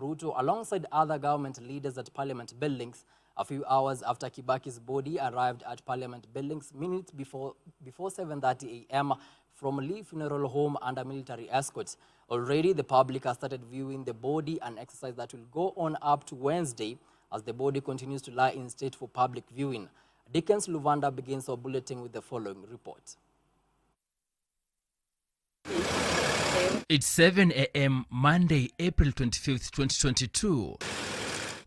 Ruto alongside other government leaders at Parliament buildings a few hours after Kibaki's body arrived at Parliament buildings minutes before 7:30 a.m. from Lee Funeral Home under military escorts. Already, the public has started viewing the body, an exercise that will go on up to Wednesday as the body continues to lie in state for public viewing. Dickens Luvanda begins our bulletin with the following report. It's 7 a.m. Monday, April 25th, 2022.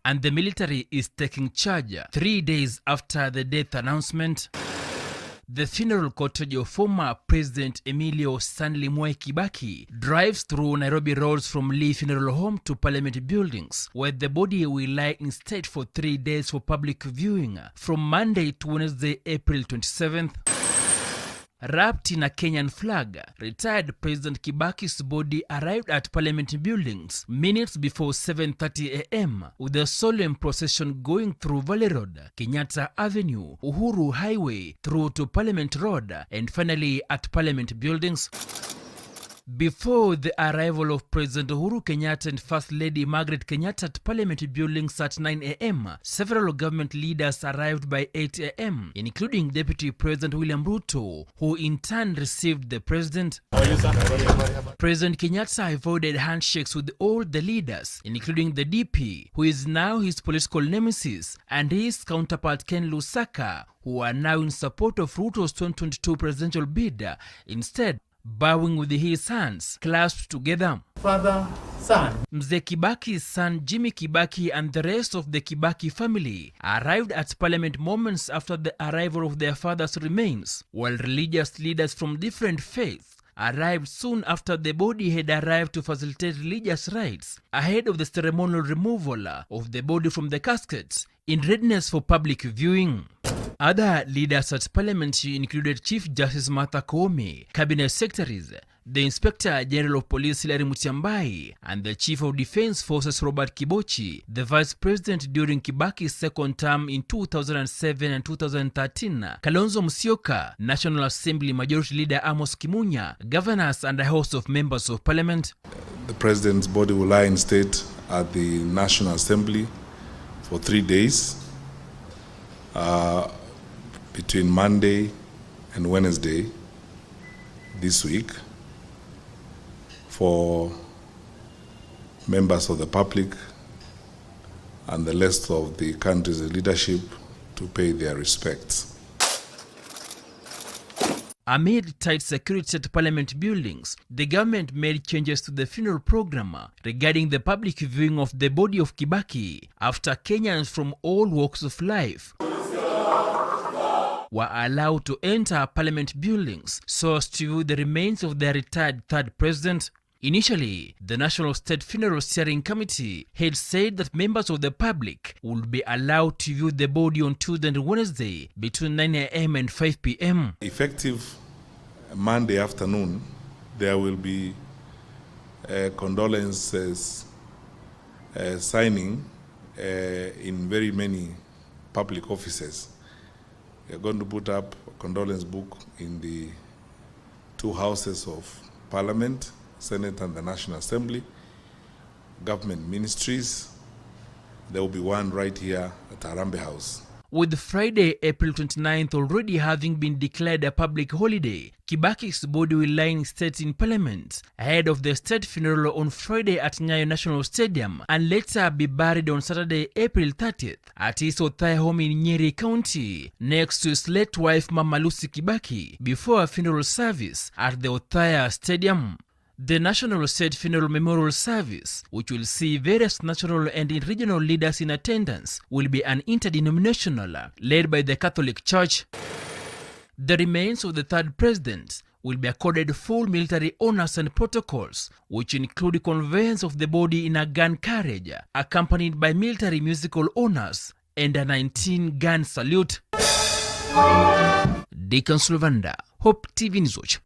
And the military is taking charge 3 days after the death announcement. The funeral cortege of former President Emilio Stanley Mwai Kibaki drives through Nairobi roads from Lee Funeral Home to Parliament buildings, where the body will lie in state for 3 days for public viewing, from Monday to Wednesday, April 27th. Wrapped in a Kenyan flag, retired President Kibaki's body arrived at Parliament buildings minutes before 7:30 a.m. with a solemn procession going through Valley Road, Kenyatta Avenue, Uhuru Highway, through to Parliament Road, and finally at Parliament buildings. Before the arrival of President Uhuru Kenyatta and First Lady Margaret Kenyatta at Parliament buildings at 9 a.m., several government leaders arrived by 8 a.m., including Deputy President William Ruto, who in turn received the President. President Kenyatta avoided handshakes with all the leaders, including the DP, who is now his political nemesis, and his counterpart Ken Lusaka, who are now in support of Ruto's 2022 presidential bid, instead bowing with his hands clasped together. Father, son. Mzee Kibaki's son Jimmy Kibaki and the rest of the Kibaki family arrived at Parliament moments after the arrival of their father's remains, while religious leaders from different faiths arrived soon after the body had arrived to facilitate religious rites ahead of the ceremonial removal of the body from the caskets in readiness for public viewing. Other leaders at Parliament included Chief Justice Martha Koome, Cabinet Secretaries, the Inspector General of Police Hilary Mutyambai, and the Chief of Defense Forces Robert Kibochi, the Vice President during Kibaki's second term in 2007 and 2013, Kalonzo Musyoka, National Assembly Majority Leader Amos Kimunya, governors and a host of members of Parliament. The President's body will lie in state at the National Assembly for 3 days. Between Monday and Wednesday this week, for members of the public and the rest of the country's leadership to pay their respects. Amid tight security at Parliament buildings, the government made changes to the funeral program regarding the public viewing of the body of Kibaki after Kenyans from all walks of life were allowed to enter Parliament buildings so as to view the remains of their retired third president. Initially, the National State Funeral Steering Committee had said that members of the public would be allowed to view the body on Tuesday and Wednesday between 9 a.m. and 5 p.m. Effective Monday afternoon, there will be condolences signing in very many public offices. We are going to put up a condolence book in the two houses of Parliament, Senate and the National Assembly, government ministries. There will be one right here at Harambee House. With Friday, April 29th already having been declared a public holiday, Kibaki's body will lie in state in Parliament ahead of the state funeral on Friday at Nyayo National Stadium and later be buried on Saturday, April 30th at his Othaya home in Nyeri County next to his late wife Mama Lucy Kibaki before a funeral service at the Othaya Stadium. The National State Funeral Memorial Service, which will see various national and regional leaders in attendance, will be an interdenominational, led by the Catholic Church. The remains of the third president will be accorded full military honors and protocols, which include conveyance of the body in a gun carriage, accompanied by military musical honors and a 19-gun salute. Dickens Luvanda, Hope TV News.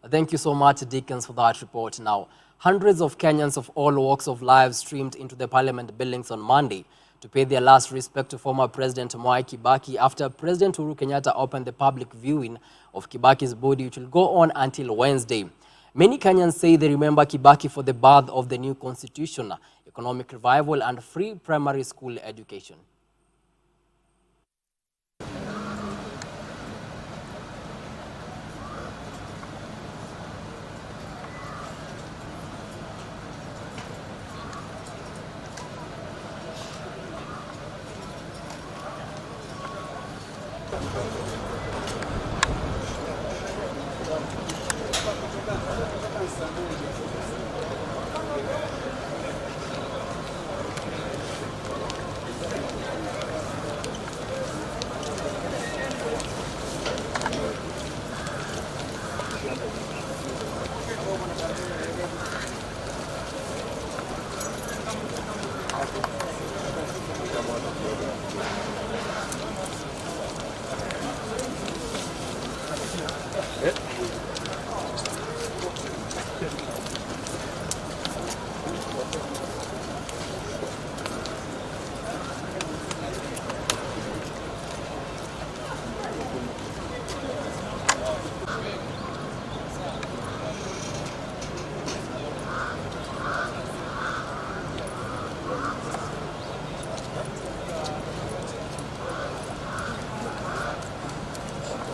Thank you so much, Dickens, for that report. Now, hundreds of Kenyans of all walks of life streamed into the Parliament buildings on Monday to pay their last respect to former President Mwai Kibaki after President Uhuru Kenyatta opened the public viewing of Kibaki's body, which will go on until Wednesday. Many Kenyans say they remember Kibaki for the birth of the new constitution, economic revival, and free primary school education.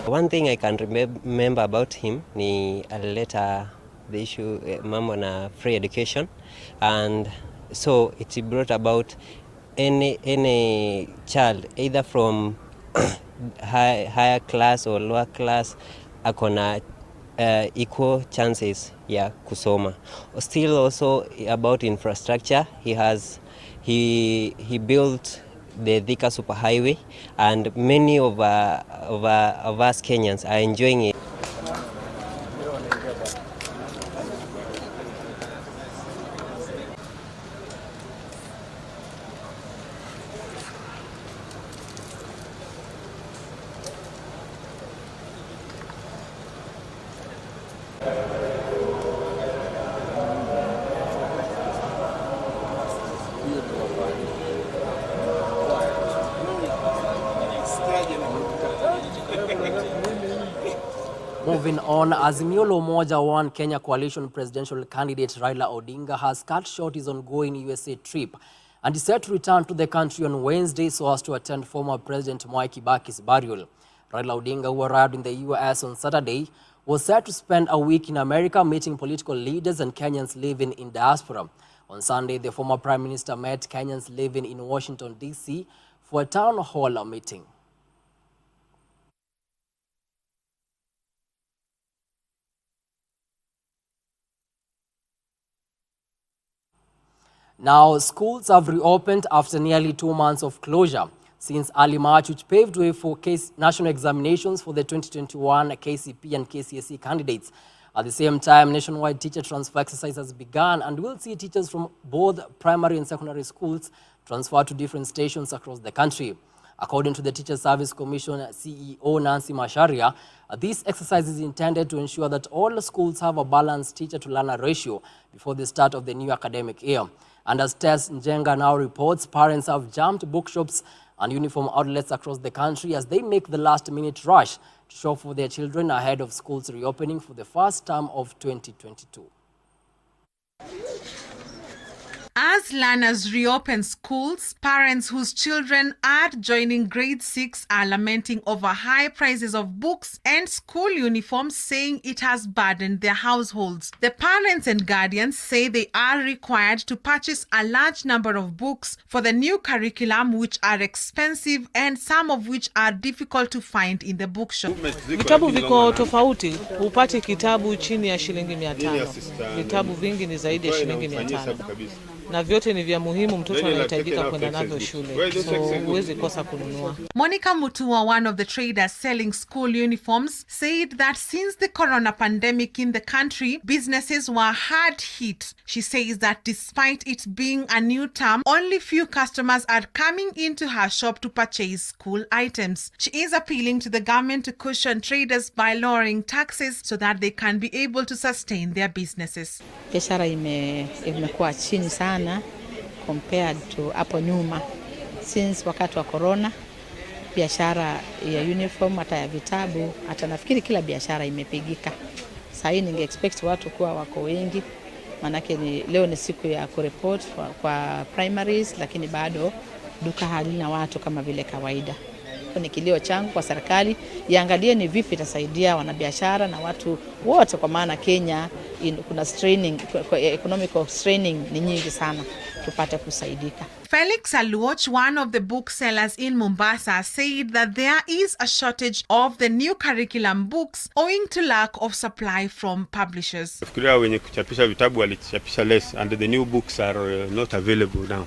One thing I can remember about him ni alileta the issue mambo na free education, and so it brought about any child either from higher class or lower class akona equal chances ya kusoma. Still also about infrastructure, he built the Thika superhighway, and many of us Kenyans are enjoying it. Moving on, Azimio la Umoja One Kenya coalition presidential candidate Raila Odinga has cut short his ongoing USA trip and is set to return to the country on Wednesday so as to attend former President Mwai Kibaki's burial. Raila Odinga, who arrived in the US on Saturday, was set to spend a week in America meeting political leaders and Kenyans living in diaspora. On Sunday, the former Prime Minister met Kenyans living in Washington, D.C. for a town hall meeting. Now, schools have reopened after nearly 2 months of closure since early March, which paved way for national examinations for the 2021 KCP and KCSE candidates. At the same time, nationwide teacher transfer exercise has begun and will see teachers from both primary and secondary schools transfer to different stations across the country. According to the Teacher Service Commission CEO Nancy Macharia, this exercise is intended to ensure that all schools have a balanced teacher-to-learner ratio before the start of the new academic year. And as Tess Njenga now reports, parents have jumped bookshops and uniform outlets across the country as they make the last-minute rush to shop for their children ahead of schools reopening for the first term of 2022. As learners reopen schools, parents whose children are joining grade 6 are lamenting over high prices of books and school uniforms, saying it has burdened their households. The parents and guardians say they are required to purchase a large number of books for the new curriculum, which are expensive and some of which are difficult to find in the bookshop. Vitabu viko tofauti, upate kitabu chini ya shilingi 500. Vitabu vingi ni zaidi ya shilingi 500. Na vyote ni vya muhimu, mtoto anahitajika kwenda navyo shule, so huwezi kosa kununua. Monica Mutua, one of the traders selling school uniforms, said that since the corona pandemic in the country, businesses were hard hit. She says that despite it being a new term, only few customers are coming into her shop to purchase school items. She is appealing to the government to cushion traders by lowering taxes so that they can be able to sustain their businesses. Biashara imekuwa chini sana compared to hapo nyuma. Since wakati wa corona, biashara ya uniform hata ya vitabu, hata nafikiri kila biashara imepigika. Sasa hii ninge expect watu kuwa wako wengi, manake leo ni siku ya kureport kwa primaries, lakini bado duka halina watu kama vile kawaida. Ni kilio changu kwa serikali iangalie ni vipi itasaidia wanabiashara na watu wote, kwa maana Kenya kuna straining, economic straining ni nyingi sana, tupate kusaidika. Felix Aluoch, one of the booksellers in Mombasa, said that there is a shortage of the new curriculum books owing to lack of supply from publishers. Nafikiria wenye kuchapisha vitabu walichapisha less and the new books are not available now.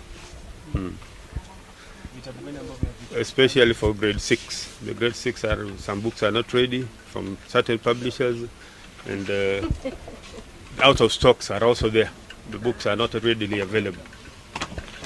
Especially for grade 6. The grade 6 some books are not ready from certain publishers, and out of stocks are also there. The books are not readily available.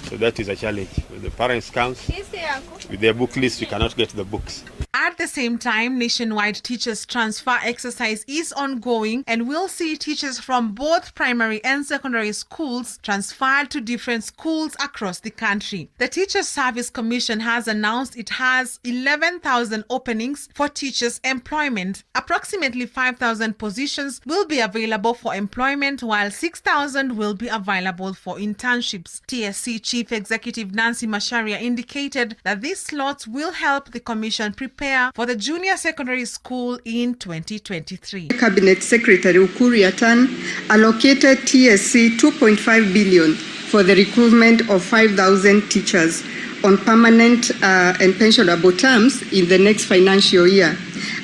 So that is a challenge. When the parents come with their book list, we cannot get the books. At the same time, nationwide teachers transfer exercise is ongoing and will see teachers from both primary and secondary schools transferred to different schools across the country. The Teachers Service Commission has announced it has 11,000 openings for teachers' employment. Approximately 5,000 positions will be available for employment, while 6,000 will be available for internships. TSC Chief Executive Nancy Macharia indicated that these slots will help the Commission prepare for the junior secondary school in 2023. Cabinet Secretary Ukuru Yatan allocated TSC 2.5 billion for the recruitment of 5,000 teachers on permanent and pensionable terms in the next financial year.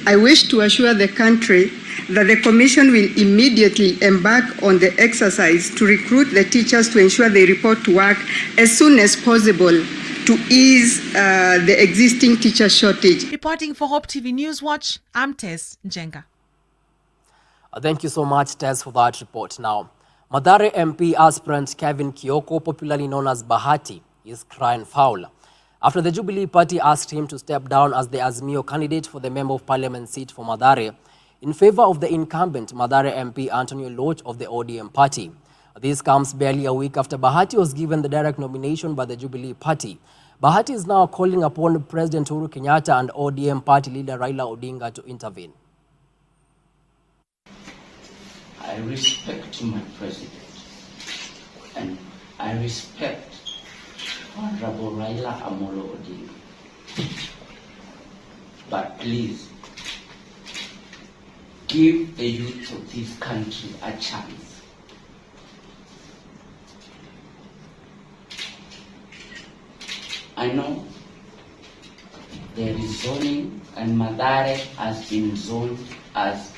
I wish to assure the country that the Commission will immediately embark on the exercise to recruit the teachers to ensure they report to work as soon as possible to ease the existing teacher shortage. Reporting for Hope TV News Watch, I'm Tess Njenga. Thank you so much, Tess, for that report. Now, Mathare MP aspirant Kevin Kioko, popularly known as Bahati, is crying foul after the Jubilee Party asked him to step down as the Azimio candidate for the Member of Parliament seat for Mathare in favor of the incumbent Mathare MP Antonio Loch of the ODM party. This comes barely a week after Bahati was given the direct nomination by the Jubilee Party. Bahati is now calling upon President Uhuru Kenyatta and ODM party leader Raila Odinga to intervene. I respect my president and I respect Honorable Raila Amolo Odinga. But please, give the youth of this country a chance. I know there is zoning and Mathare has been zoned as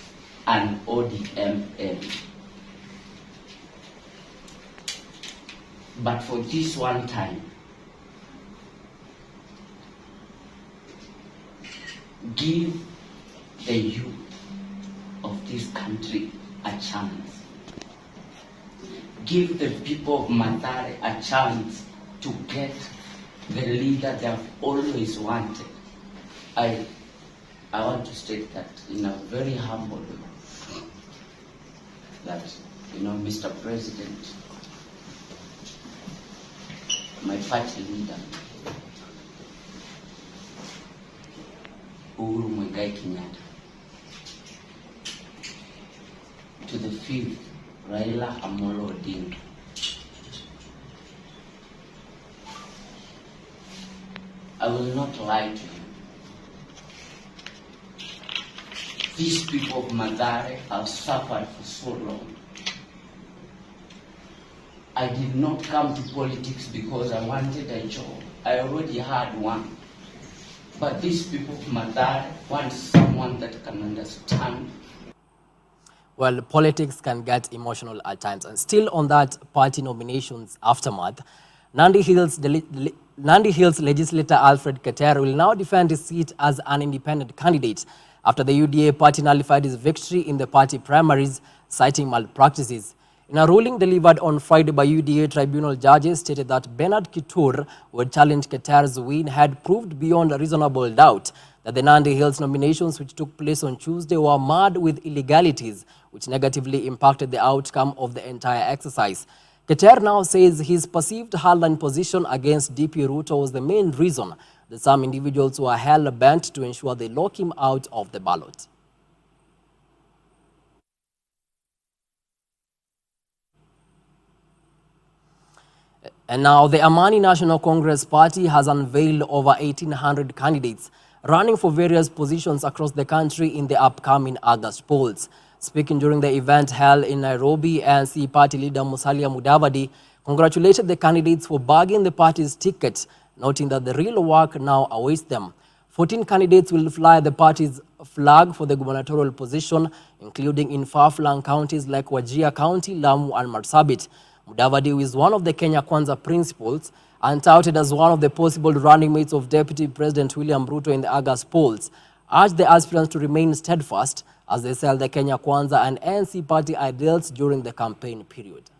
an ODM area. But for this one time, give the youth of this country a chance. Give the people of Mathare a chance to get the leader they have always wanted. I want to state that in a very humble way, that, Mr. President, my party leader, Uhuru Muigai Kenyatta, to the fifth, Raila Amolo Odinga, I will not lie to you. These people of Mathare have suffered for so long. I did not come to politics because I wanted a job. I already had one. But these people of Mathare want someone that can understand. Well, politics can get emotional at times. And still on that party nominations aftermath, Nandi Hills legislator Alfred Keter will now defend his seat as an independent candidate after the UDA party nullified his victory in the party primaries, citing malpractices. In a ruling delivered on Friday by UDA tribunal judges stated that Bernard Kitur, who had challenged Keter's win, had proved beyond a reasonable doubt that the Nandi Hills nominations, which took place on Tuesday, were marred with illegalities, which negatively impacted the outcome of the entire exercise. Keter now says his perceived hardline position against DP Ruto was the main reason that some individuals were hell-bent to ensure they lock him out of the ballot. And now the Amani National Congress Party has unveiled over 1,800 candidates running for various positions across the country in the upcoming August polls. Speaking during the event held in Nairobi, ANC party leader Musalia Mudavadi congratulated the candidates for bagging the party's ticket, noting that the real work now awaits them. 14 candidates will fly the party's flag for the gubernatorial position, including in far-flung counties like Wajir County, Lamu and Marsabit. Mudavadi, who is one of the Kenya Kwanza principals and touted as one of the possible running mates of Deputy President William Ruto in the August polls, urged the aspirants to remain steadfast as they sell the Kenya Kwanza and ANC party ideals during the campaign period.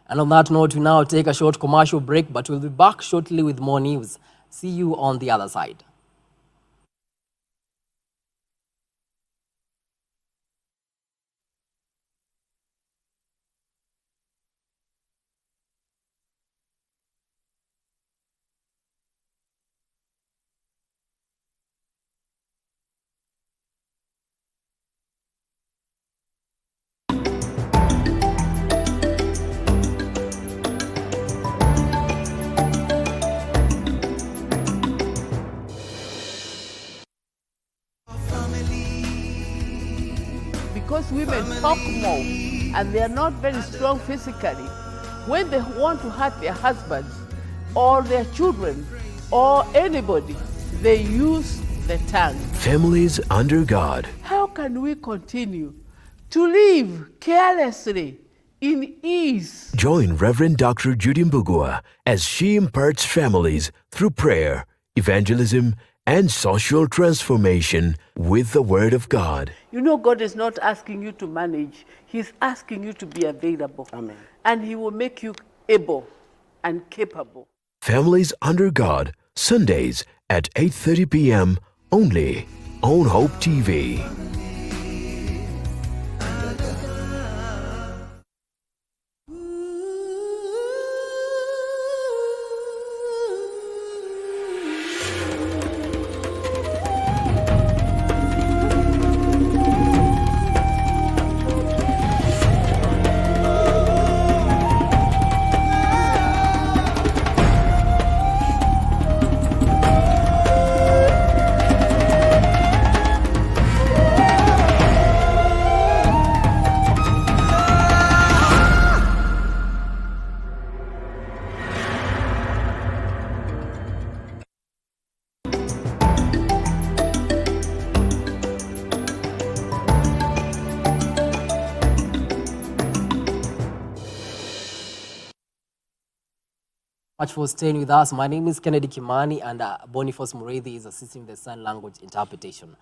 And on that note, we now take a short commercial break, but we'll be back shortly with more news. See you on the other side. Because women talk more and they are not very strong physically, when they want to hurt their husbands or their children or anybody, they use the tongue. Families under God. How can we continue to live carelessly in ease? Join Reverend Dr. Judy Mbugua as she imparts families through prayer, evangelism, and social transformation with the Word of God. You know, God is not asking you to manage. He's asking you to be available. Amen. And He will make you able and capable. Families Under God, Sundays at 8:30 p.m. only on Hope TV. Much for staying with us. My name is Kennedy Kimani, and Boniface Mureithi is assisting the sign language interpretation.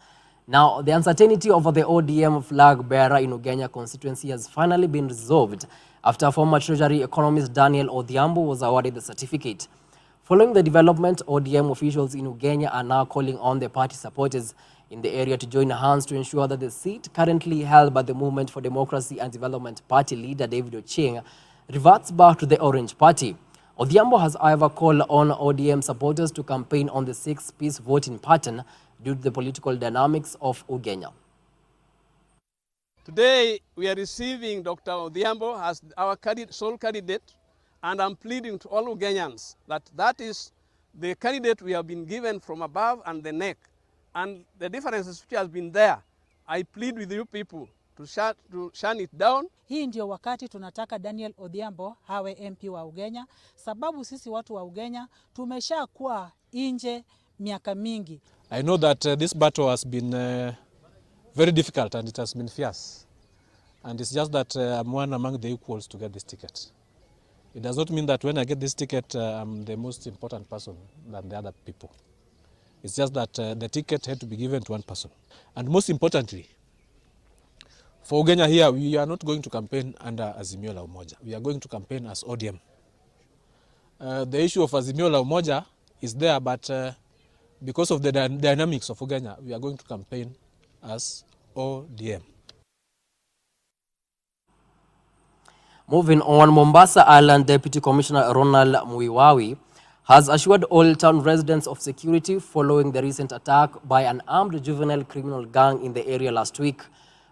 Now, the uncertainty over the ODM flag bearer in Ugenya constituency has finally been resolved after former Treasury economist Daniel Odhiambo was awarded the certificate. Following the development, ODM officials in Ugenya are now calling on the party supporters in the area to join hands to ensure that the seat currently held by the Movement for Democracy and Development Party leader David Ochieng reverts back to the Orange Party. Odhiambo has, however, called on ODM supporters to campaign on the six-piece voting pattern due to the political dynamics of Ugenya. Today, we are receiving Dr. Odhiambo as our sole candidate, and I'm pleading to all Ugenyans that that is the candidate we have been given from above and the neck. And the differences which has been there, I plead with you people to shut it down. Hii ndio wakati tunataka Daniel Odhiambo hawe MP wa Ugenya, sababu sisi watu wa Ugenya tumesha kuwa nje miaka mingi. I know that this battle has been very difficult and it has been fierce. And it's just that I'm one among the equals to get this ticket. It does not mean that when I get this ticket, I'm the most important person than the other people. It's just that the ticket had to be given to one person. And most importantly, for Ugenya here, we are not going to campaign under Azimio la Umoja. We are going to campaign as ODM. The issue of Azimio la Umoja is there, but because of the dynamics of Ugenya, we are going to campaign as ODM. Moving on, Mombasa Island Deputy Commissioner Ronald Muiwawi has assured Old Town residents of security following the recent attack by an armed juvenile criminal gang in the area last week.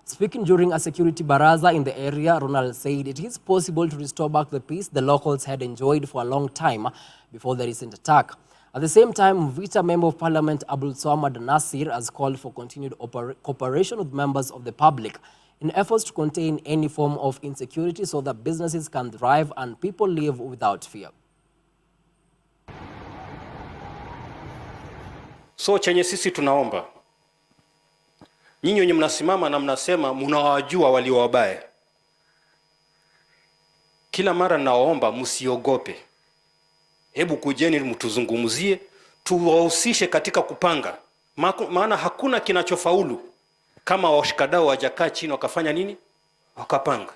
Speaking during a security baraza in the area, Ronald said it is possible to restore back the peace the locals had enjoyed for a long time before the recent attack. At the same time, Vita Member of Parliament Abdul Swamad Nasir has called for continued cooperation with members of the public in efforts to contain any form of insecurity so that businesses can thrive and people live without fear. So chenye sisi tunaomba, nyinyi wenye mnasimama na mnasema mnawajua walio wabaya, kila mara naomba msiogope. Hebu kujeni mtuzungumzie, tuwahusishe katika kupanga. Maana hakuna kinachofaulu kama washikadau wajakaa chini wakafanya nini? Wakapanga.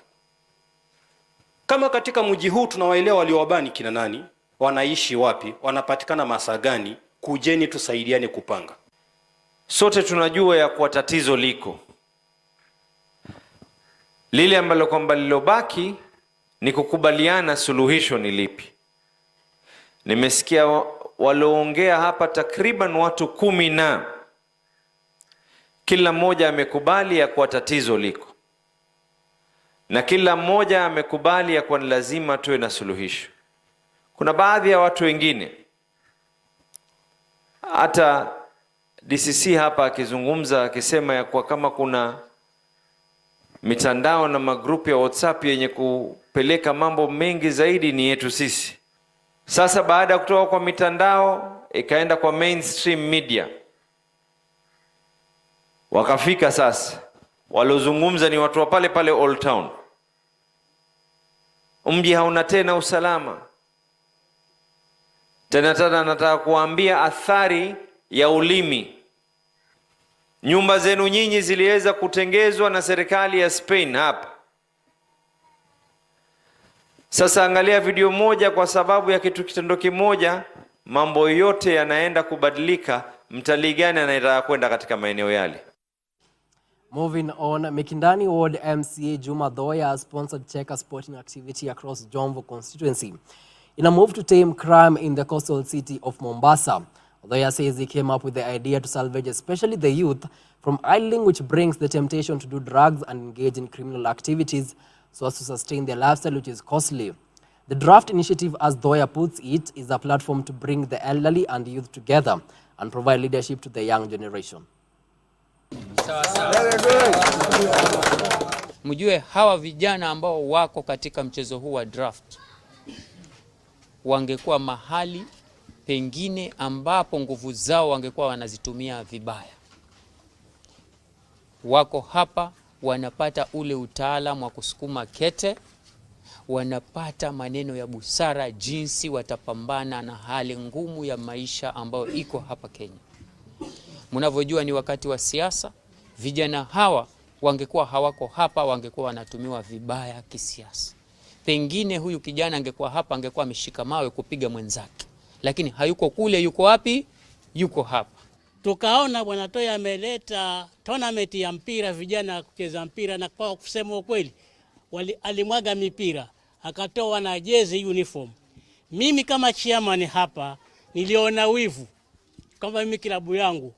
Kama katika mji huu tunawaelewa walio wabaya kina nani, wanaishi wapi, wanapatikana masaa gani, kujeni tusaidiane kupanga. Sote tunajua ya kuwa tatizo liko. Lile ambalo kwamba lilobaki ni kukubaliana suluhisho ni lipi. Nimesikia walioongea hapa takriban watu 10 na kila mmoja amekubali ya kuwa tatizo liko. Na kila mmoja amekubali ya kuwa ni lazima tuwe na suluhisho. Kuna baadhi ya watu wengine, hata DCC hapa akizungumza akisema ya kuwa kama kuna mitandao na magrupu ya WhatsApp yenye kupeleka mambo mengi zaidi ni yetu sisi. Sasa baada ya kutoka kwa mitandao ikaenda kwa mainstream media, wakafika sasa waliozungumza ni watu wa pale pale Old Town. Mji hauna tena usalama. Tena nataka kuambia athari ya ulimi. Nyumba zenu nyinyi ziliweza kutengezwa na serikali ya Spain hapa. Sasa angalia video moja, kwa sababu ya kitendo kimoja mambo yote yanaenda kubadilika. Mtalii gani anayetaka kwenda katika maeneo yale? Moving on, Mikindani Ward MCA Juma Thoya has sponsored checker sporting activity across Jomvu constituency in a move to tame crime in the coastal city of Mombasa. Thoya says he came up with the idea to salvage especially the youth from idling, which brings the temptation to do drugs and engage in criminal activities so as to sustain their lifestyle, which is costly. The draft initiative, as Thoya puts it, is a platform to bring the elderly and youth together and provide leadership to the young generation. Mjue hawa vijana ambao wako katika mchezo huu wa draft wangekuwa mahali pengine ambapo nguvu zao wangekuwa wanazitumia vibaya. Wako hapa wanapata ule utaalamu wa kusukuma kete, wanapata maneno ya busara jinsi watapambana na hali ngumu ya maisha ambayo iko hapa Kenya. Mnavyojua ni wakati wa siasa, vijana hawa wangekuwa hawako hapa, wangekuwa wanatumiwa vibaya kisiasa. Pengine huyu kijana angekuwa hapa, angekuwa ameshika mawe kupiga mwenzake. Lakini hayuko kule, yuko wapi? Yuko hapa. Tukaona Bwana Thoya ameleta tournament ya mpira, vijana kucheza mpira, na kwa kusema ukweli alimwaga mipira, akatoa na jezi uniform. Mimi kama chairman hapa niliona wivu kwamba mimi klabu yangu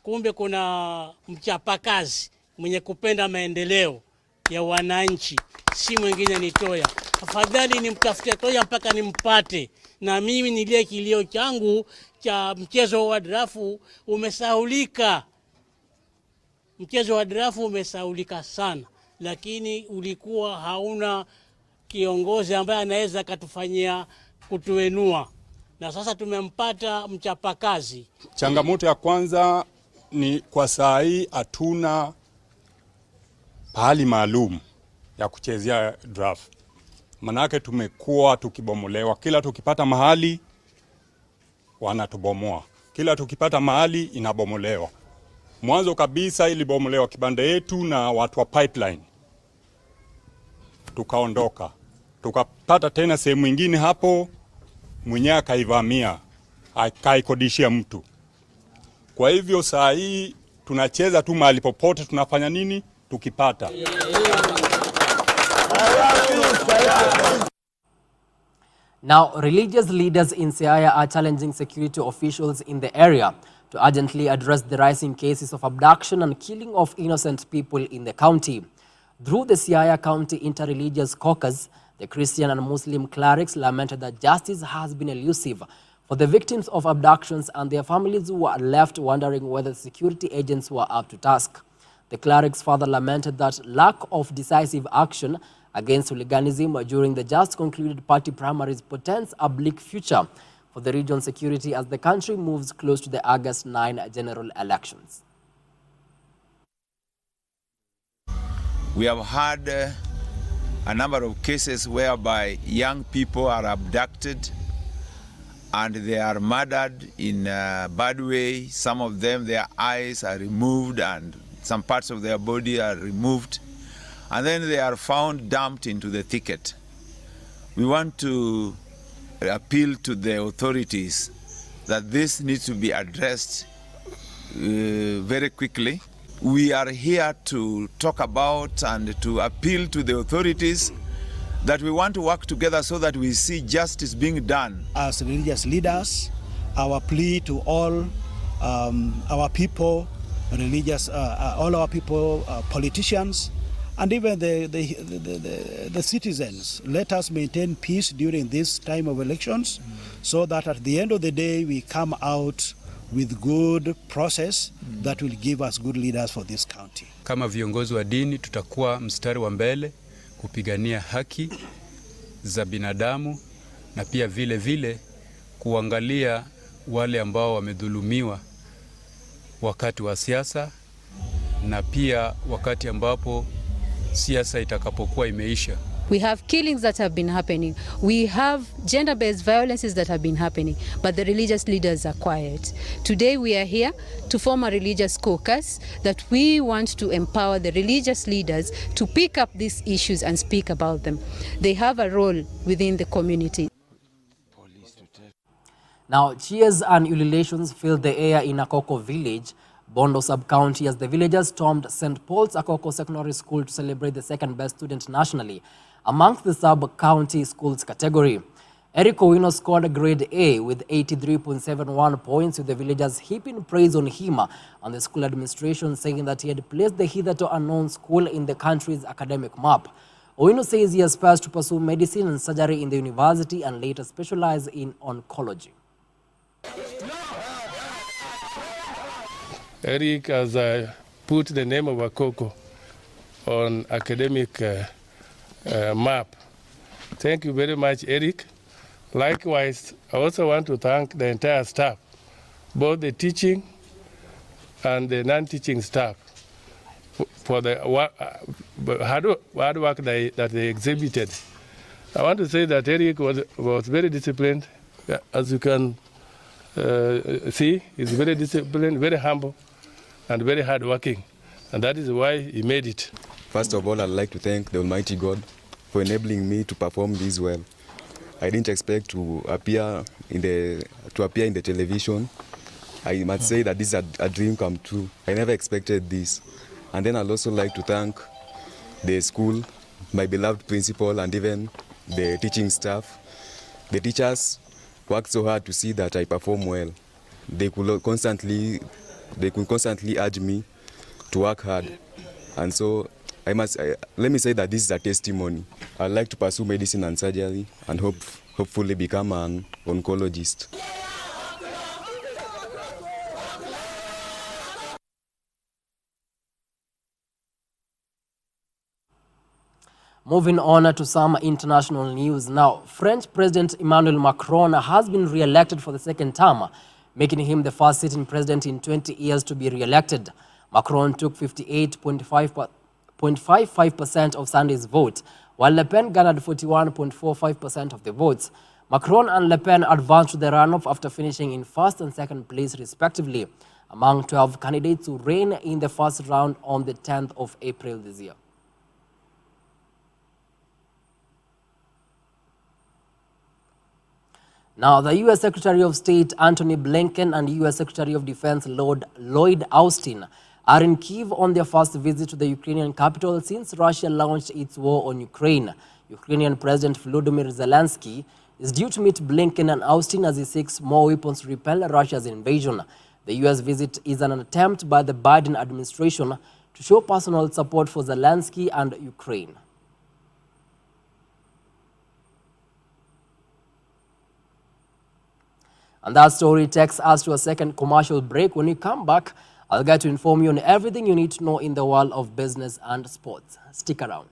kumbe kuna mchapakazi mwenye kupenda maendeleo ya wananchi, si mwingine ni Thoya. Afadhali nimtafute Thoya mpaka nimpate. Na mimi nilie kilio changu cha mchezo wa drafu umesahulika. Mchezo wa drafu umesahulika sana, lakini ulikuwa hauna kiongozi ambaye anaweza katufanyia kutuenua. Na sasa tumempata mchapakazi. Changamoto ya kwanza ni kwa saa hii hatuna pahali maalum ya kuchezea draft. Manake tumekuwa tukibomolewa, kila tukipata mahali wanatubomoa, kila tukipata mahali inabomolewa. Mwanzo kabisa ilibomolewa kibanda yetu na watu wa pipeline, tukaondoka, tukapata tena sehemu nyingine hapo, mwenyewe akaivamia, akaikodishia mtu. Kwa hivyo saa hii tunacheza tu mahali popote, tunafanya nini tukipata. Now, religious leaders in Siaya are challenging security officials in the area to urgently address the rising cases of abduction and killing of innocent people in the county. Through the Siaya County Interreligious Caucus, the Christian and Muslim clerics lamented that justice has been elusive for the victims of abductions and their families who are left wondering whether security agents were up to task. The clerics further lamented that lack of decisive action against hooliganism during the just concluded party primaries portends a bleak future for the region's security as the country moves close to the August 9 general elections. We have had a number of cases whereby young people are abducted and they are murdered in a bad way. Some of them, their eyes are removed and some parts of their body are removed. And then they are found dumped into the thicket. We want to appeal to the authorities that this needs to be addressed very quickly. We are here to talk about and to appeal to the authorities that we want to work together so that we see justice being done. As religious leaders, our plea to all our people, all our people, politicians, and even the citizens, let us maintain peace during this time of elections so that at the end of the day we come out with good process that will give us good leaders for this county. Kama viongozi wa dini tutakuwa mstari wa mbele kupigania haki za binadamu na pia vile vile kuangalia wale ambao wamedhulumiwa wakati wa siasa na pia wakati ambapo siasa itakapokuwa imeisha. We have killings that have been happening. We have gender-based violences that have been happening, but the religious leaders are quiet. Today we are here to form a religious caucus that we want to empower the religious leaders to pick up these issues and speak about them. They have a role within the community. Now, cheers and ululations filled the air in Akoko village, Bondo sub-county, as the villagers stormed St. Paul's Akoko Secondary School to celebrate the second best student nationally amongst the sub-county schools category. Eric Owino scored a grade A with 83.71 points, with the villagers heaping praise on him and the school administration, saying that he had placed the hitherto unknown school in the country's academic map. Owino says he aspires to pursue medicine and surgery in the university and later specialize in oncology. Eric has put the name of Akoko on academic map. Thank you very much, Eric. Likewise, I also want to thank the entire staff, both the teaching and the non-teaching staff, for the hard work that they exhibited. I want to say that Eric was very disciplined. As you can see, he's very disciplined, very humble, and very hardworking, and that is why he made it. First of all, I'd like to thank the Almighty God for enabling me to perform this well. I didn't expect to appear in the television. I must say that this is a dream come true. I never expected this. And then I'd also like to thank the school, my beloved principal, and even the teaching staff. The teachers worked so hard to see that I perform well. They could constantly urge me to work hard. And so let me say that this is a testimony. I'd like to pursue medicine and surgery and hopefully become an oncologist. Moving on to some international news now. French President Emmanuel Macron has been re-elected for the second term, making him the first sitting president in 20 years to be re-elected. Macron took 58.55% of Sunday's vote, while Le Pen garnered 41.45% of the votes. Macron and Le Pen advanced to the runoff after finishing in first and second place respectively, among 12 candidates who ran in the first round on the 10th of April this year. Now, the U.S. Secretary of State Antony Blinken and U.S. Secretary of Defense Lloyd Austin are in Kyiv on their first visit to the Ukrainian capital since Russia launched its war on Ukraine. Ukrainian President Volodymyr Zelensky is due to meet Blinken and Austin as he seeks more weapons to repel Russia's invasion. The U.S. visit is an attempt by the Biden administration to show personal support for Zelensky and Ukraine. And that story takes us to a second commercial break. When we come back, I'll get to inform you on everything you need to know in the world of business and sports. Stick around.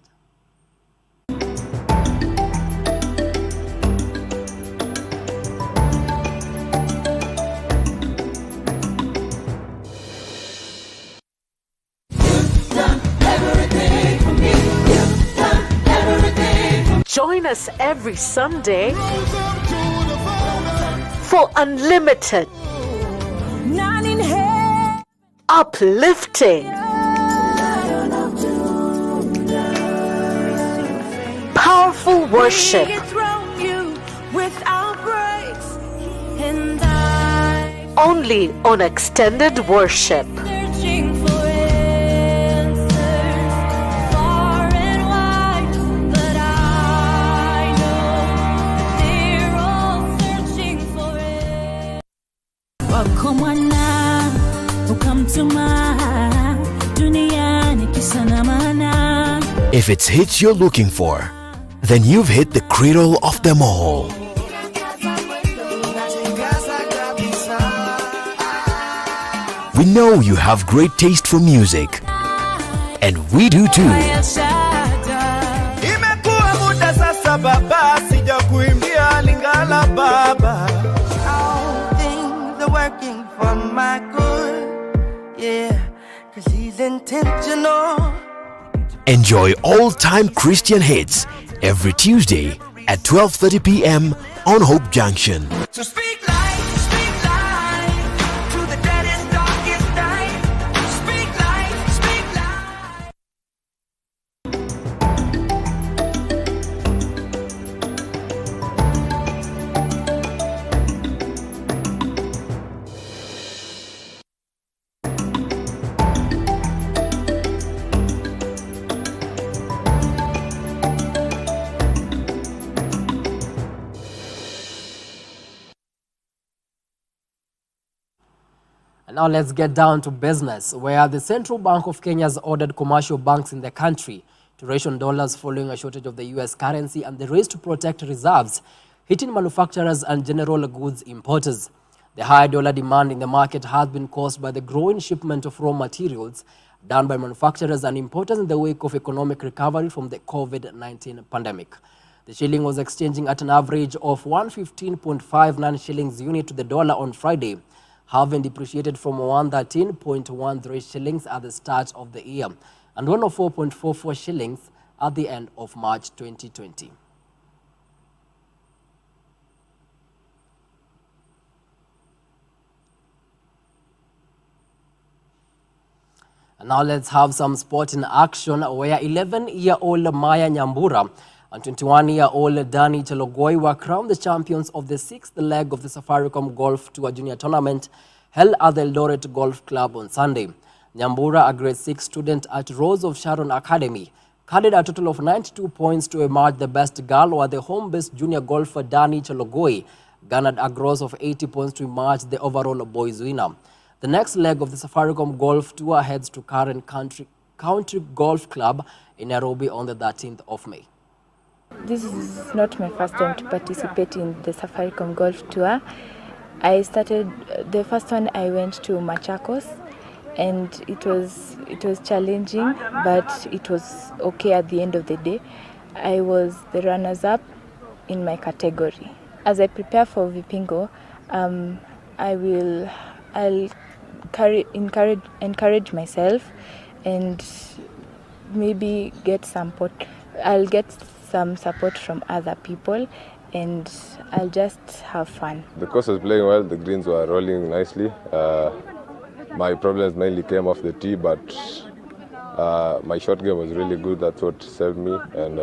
Join us every Sunday for unlimited, uplifting, powerful worship, only on Extended Worship. If it's hits you're looking for, then you've hit the cradle of them all. We know you have great taste for music, and we do too. All things are working for my good, yeah, 'cause he's intentional. Enjoy all-time Christian hits every Tuesday at 12:30 p.m. on Hope Junction. So speak life to the deadest, darkest night. Speak life, speak life. And now let's get down to business, where the Central Bank of Kenya has ordered commercial banks in the country to ration dollars following a shortage of the U.S. currency and the race to protect reserves, hitting manufacturers and general goods importers. The high dollar demand in the market has been caused by the growing shipment of raw materials done by manufacturers and importers in the wake of economic recovery from the COVID-19 pandemic. The shilling was exchanging at an average of 115.59 shillings unit to the dollar on Friday, having depreciated from 113.13 shillings at the start of the year and 104.44 shillings at the end of March 2020. And now let's have some sport in action, where 11-year-old Maya Nyambura and 21-year-old Danny Chelogoi were crowned the champions of the 6th leg of the Safaricom Golf Tour Junior Tournament held at the Eldoret Golf Club on Sunday. Nyambura, a grade 6 student at Rose of Sharon Academy, carried a total of 92 points to emerge the best girl, while the home-based junior golfer Danny Chelogoi garnered a gross of 80 points to emerge the overall boys winner. The next leg of the Safaricom Golf Tour heads to Karen Country Golf Club in Nairobi on the 13th of May. This is not my first time to participate in the Safaricom Golf Tour. I started, the first one I went to Machakos, and it was challenging, but it was okay at the end of the day. I was the runners-up in my category. As I prepare for Vipingo, I'll encourage myself and maybe I'll get some support from other people, and I'll just have fun. The course was playing well, the greens were rolling nicely. My problems mainly came off the tee, but my short game was really good. That's what saved me, and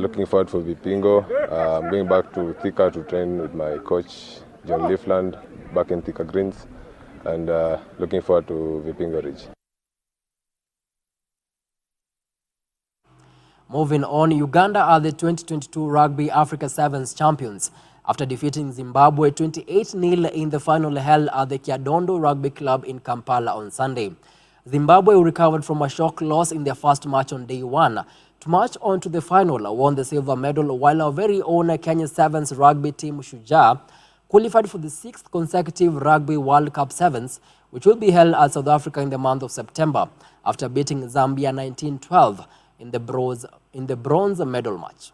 looking forward for Vipingo. I'm going back to Thika to train with my coach, John Leafland, back in Thika Greens, and looking forward to Vipingo Ridge. Moving on, Uganda are the 2022 Rugby Africa Sevens champions after defeating Zimbabwe 28-0 in the final held at the Kyadondo Rugby Club in Kampala on Sunday. Zimbabwe, who recovered from a shock loss in their first match on day one, to march on to the final, won the silver medal, while our very own Kenya Sevens rugby team Shujaa qualified for the 6th consecutive Rugby World Cup Sevens, which will be held at South Africa in the month of September, after beating Zambia 19-12 in the bronze medal match.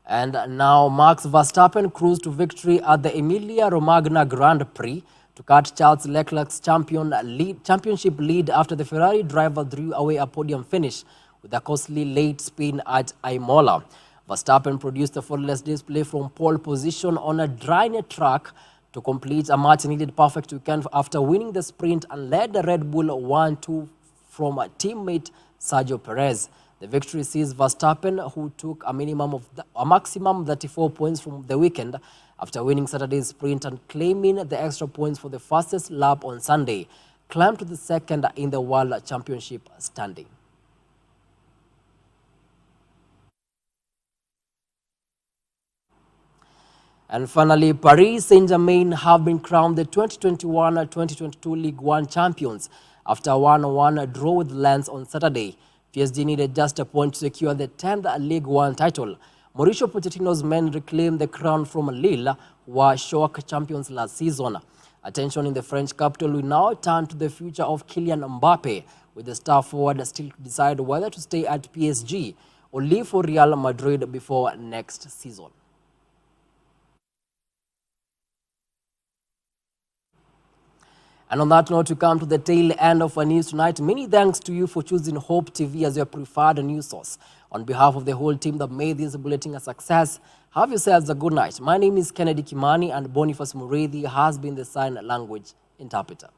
And now Max Verstappen cruised to victory at the Emilia-Romagna Grand Prix to cut Charles Leclerc's championship lead after the Ferrari driver drew away a podium finish with a costly late spin at Imola. Verstappen produced a faultless display from pole position on a dry track to complete a much-needed perfect weekend after winning the sprint and led the Red Bull 1-2 from a teammate Sergio Perez. The victory sees Verstappen, who took a maximum 34 points from the weekend after winning Saturday's sprint and claiming the extra points for the fastest lap on Sunday, climb to the second in the World Championship standing. And finally, Paris Saint-Germain have been crowned the 2021-2022 Ligue 1 champions after a 1-1 draw with Lens on Saturday. PSG needed just a point to secure the 10th Ligue 1 title. Mauricio Pochettino's men reclaimed the crown from Lille, who were shock champions last season. Attention in the French capital will now turn to the future of Kylian Mbappe, with the star forward still to decide whether to stay at PSG or leave for Real Madrid before next season. And on that note, we come to the tail end of our news tonight. Many thanks to you for choosing Hope TV as your preferred news source. On behalf of the whole team that made this bulletin a success, have yourselves a good night. My name is Kennedy Kimani, and Boniface Mureithi has been the sign language interpreter.